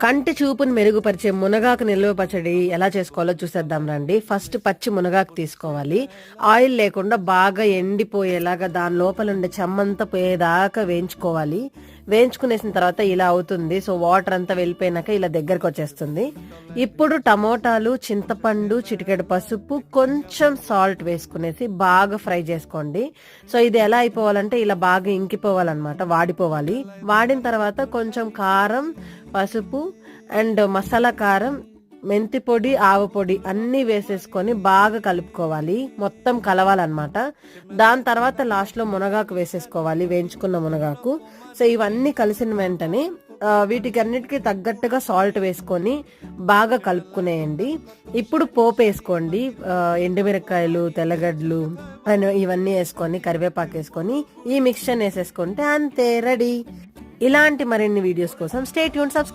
కంటి చూపును మెరుగుపరిచే మునగాకు నిల్వ పచ్చడి ఎలా చేసుకోవాలో చూసేద్దాం రండి. ఫస్ట్ పచ్చి మునగాకు తీసుకోవాలి. ఆయిల్ లేకుండా బాగా ఎండిపోయేలాగా దాని లోపల ఉండే చెమ్మంతా పోయేదాకా వేయించుకోవాలి. వేయించుకునేసిన తర్వాత ఇలా అవుతుంది. సో వాటర్ అంతా వెళ్ళిపోయినాక ఇలా దగ్గరకు వచ్చేస్తుంది. ఇప్పుడు టమోటాలు, చింతపండు, చిటికెడు పసుపు, కొంచెం సాల్ట్ వేసుకునేసి బాగా ఫ్రై చేసుకోండి. సో ఇది ఎలా అయిపోవాలంటే ఇలా బాగా ఇంకిపోవాలన్నమాట, వాడిపోవాలి. వాడిన తర్వాత కొంచెం కారం, పసుపు అండ్ మసాలా కారం, మెంతి పొడి, ఆవ పొడి అన్నీ వేసేసుకొని బాగా కలుపుకోవాలి. మొత్తం కలవాలన్నమాట. దాని తర్వాత లాస్ట్ లో మునగాకు వేసేసుకోవాలి, వేయించుకున్న మునగాకు. సో ఇవన్నీ కలిసిన వెంటనే వీటికి అన్నిటికీ తగ్గట్టుగా సాల్ట్ వేసుకొని బాగా కలుపుకునేయండి. ఇప్పుడు పోపు వేసుకోండి. ఎండుమిరకాయలు, తెల్లగడ్డలు అండ్ ఇవన్నీ వేసుకొని కరివేపాకు వేసుకొని ఈ మిక్స్చర్ వేసేసుకుంటే అంతే, రెడీ. ఇలాంటి మరిన్ని వీడియోస్ కోసం స్టే ట్యూన్, సబ్స్క్రైబ్.